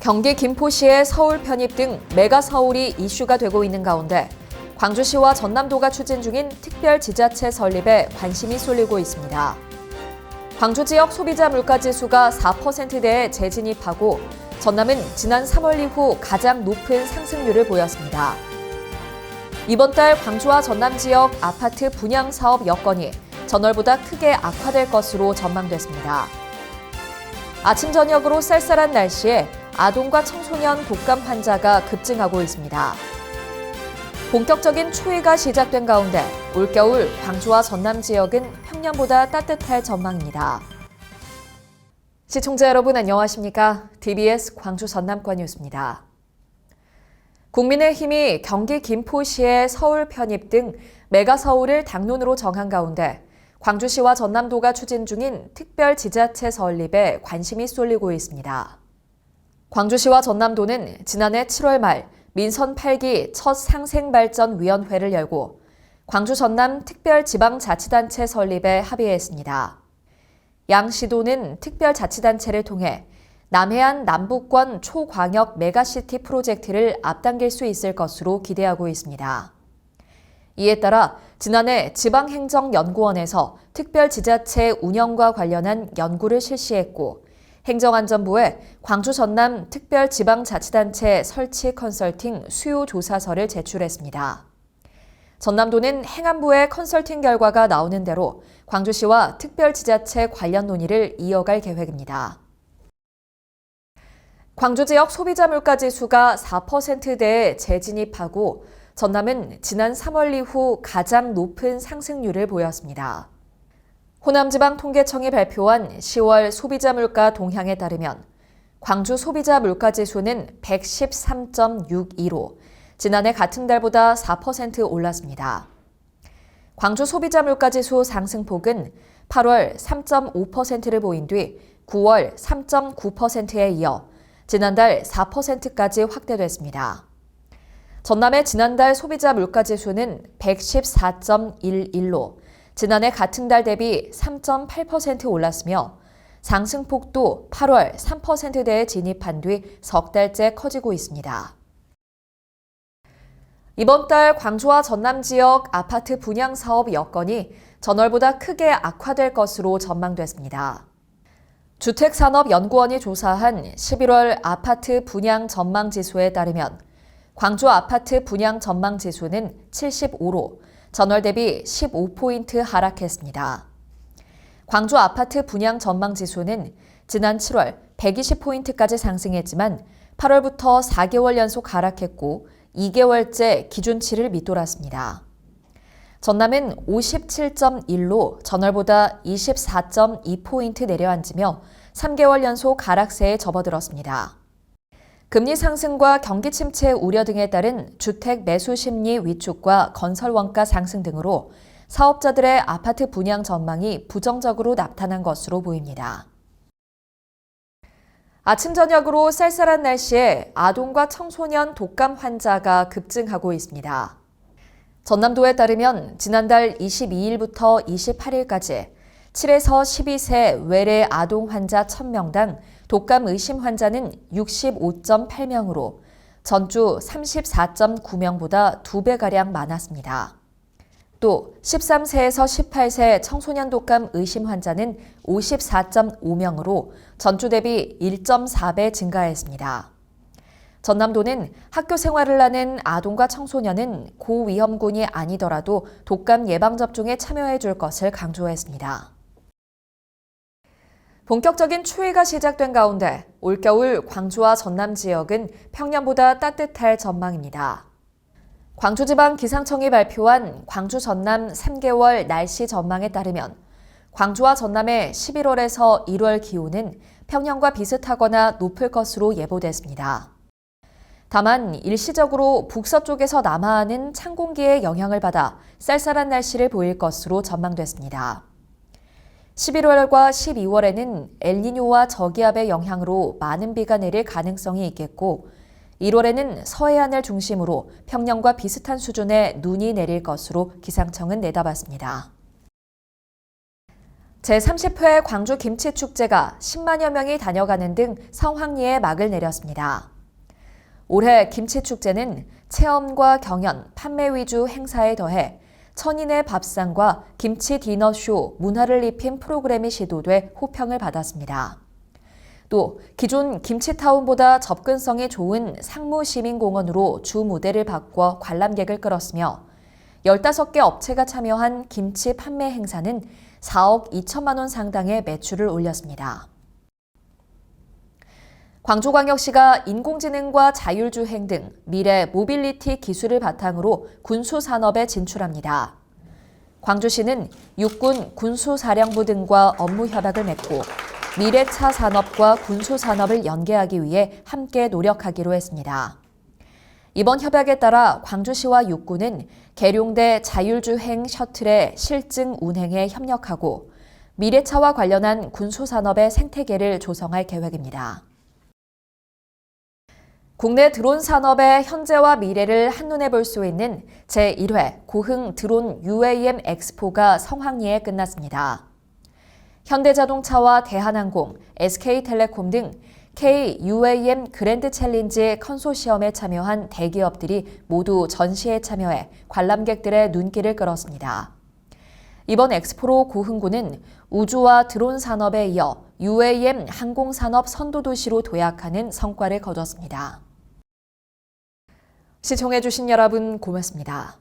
경기 김포시의 서울 편입 등 메가 서울이 이슈가 되고 있는 가운데 광주시와 전남도가 추진 중인 특별지자체 설립에 관심이 쏠리고 있습니다. 광주 지역 소비자 물가지수가 4%대에 재진입하고 전남은 지난 3월 이후 가장 높은 상승률을 보였습니다. 이번 달 광주와 전남 지역 아파트 분양 사업 여건이 전월보다 크게 악화될 것으로 전망됐습니다. 아침 저녁으로 쌀쌀한 날씨에 아동과 청소년 독감 환자가 급증하고 있습니다. 본격적인 추위가 시작된 가운데 올겨울 광주와 전남 지역은 평년보다 따뜻할 전망입니다. 시청자 여러분 안녕하십니까? TBS 광주 전남권 뉴스입니다. 국민의힘이 경기 김포시의 서울 편입 등 메가 서울을 당론으로 정한 가운데 광주시와 전남도가 추진 중인 특별지자체 설립에 관심이 쏠리고 있습니다. 광주시와 전남도는 지난해 7월 말 민선 8기 첫 상생발전위원회를 열고 광주 전남 특별지방자치단체 설립에 합의했습니다. 양 시도는 특별자치단체를 통해 남해안 남부권 초광역 메가시티 프로젝트를 앞당길 수 있을 것으로 기대하고 있습니다. 이에 따라 지난해 지방행정연구원에서 특별지자체 운영과 관련한 연구를 실시했고 행정안전부에 광주 전남 특별지방자치단체 설치 컨설팅 수요조사서를 제출했습니다. 전남도는 행안부의 컨설팅 결과가 나오는 대로 광주시와 특별지자체 관련 논의를 이어갈 계획입니다. 광주 지역 소비자 물가지수가 4%대에 재진입하고 전남은 지난 3월 이후 가장 높은 상승률을 보였습니다. 호남지방통계청이 발표한 10월 소비자 물가 동향에 따르면 광주 소비자 물가지수는 113.62로 지난해 같은 달보다 4% 올랐습니다. 광주 소비자 물가지수 상승폭은 8월 3.5%를 보인 뒤 9월 3.9%에 이어 지난달 4%까지 확대됐습니다. 전남의 지난달 소비자 물가지수는 114.11로 지난해 같은 달 대비 3.8% 올랐으며 상승폭도 8월 3%대에 진입한 뒤 석 달째 커지고 있습니다. 이번 달 광주와 전남 지역 아파트 분양 사업 여건이 전월보다 크게 악화될 것으로 전망됐습니다. 주택산업연구원이 조사한 11월 아파트 분양 전망지수에 따르면 광주 아파트 분양 전망지수는 75로 전월 대비 15포인트 하락했습니다. 광주 아파트 분양 전망지수는 지난 7월 120포인트까지 상승했지만 8월부터 4개월 연속 하락했고 2개월째 기준치를 밑돌았습니다. 전남은 57.1로 전월보다 24.2포인트 내려앉으며 3개월 연속 하락세에 접어들었습니다. 금리 상승과 경기 침체 우려 등에 따른 주택 매수 심리 위축과 건설 원가 상승 등으로 사업자들의 아파트 분양 전망이 부정적으로 나타난 것으로 보입니다. 아침 저녁으로 쌀쌀한 날씨에 아동과 청소년 독감 환자가 급증하고 있습니다. 전남도에 따르면 지난달 22일부터 28일까지 7에서 12세 외래 아동 환자 1000명당 독감 의심 환자는 65.8명으로 전주 34.9명보다 2배가량 많았습니다. 또 13세에서 18세 청소년 독감 의심 환자는 54.5명으로 전주 대비 1.4배 증가했습니다. 전남도는 학교 생활을 하는 아동과 청소년은 고위험군이 아니더라도 독감 예방접종에 참여해 줄 것을 강조했습니다. 본격적인 추위가 시작된 가운데 올겨울 광주와 전남 지역은 평년보다 따뜻할 전망입니다. 광주지방기상청이 발표한 광주 전남 3개월 날씨 전망에 따르면 광주와 전남의 11월에서 1월 기온은 평년과 비슷하거나 높을 것으로 예보됐습니다. 다만 일시적으로 북서쪽에서 남하하는 찬 공기의 영향을 받아 쌀쌀한 날씨를 보일 것으로 전망됐습니다. 11월과 12월에는 엘니뇨와 저기압의 영향으로 많은 비가 내릴 가능성이 있겠고 1월에는 서해안을 중심으로 평년과 비슷한 수준의 눈이 내릴 것으로 기상청은 내다봤습니다. 제30회 광주 김치축제가 10만여 명이 다녀가는 등 성황리에 막을 내렸습니다. 올해 김치축제는 체험과 경연, 판매 위주 행사에 더해 천인의 밥상과 김치 디너쇼, 문화를 입힌 프로그램이 시도돼 호평을 받았습니다. 또 기존 김치타운보다 접근성이 좋은 상무시민공원으로 주 무대를 바꿔 관람객을 끌었으며 15개 업체가 참여한 김치 판매 행사는 4억 2천만 원 상당의 매출을 올렸습니다. 광주광역시가 인공지능과 자율주행 등 미래 모빌리티 기술을 바탕으로 군수산업에 진출합니다. 광주시는 육군 군수사령부 등과 업무 협약을 맺고 미래차 산업과 군수산업을 연계하기 위해 함께 노력하기로 했습니다. 이번 협약에 따라 광주시와 육군은 계룡대 자율주행 셔틀의 실증 운행에 협력하고 미래차와 관련한 군수산업의 생태계를 조성할 계획입니다. 국내 드론 산업의 현재와 미래를 한눈에 볼 수 있는 제1회 고흥 드론 UAM 엑스포가 성황리에 끝났습니다. 현대자동차와 대한항공, SK텔레콤 등 K-UAM 그랜드 챌린지 컨소시엄에 참여한 대기업들이 모두 전시에 참여해 관람객들의 눈길을 끌었습니다. 이번 엑스포로 고흥군은 우주와 드론 산업에 이어 UAM 항공산업 선도도시로 도약하는 성과를 거뒀습니다. 시청해주신 여러분 고맙습니다.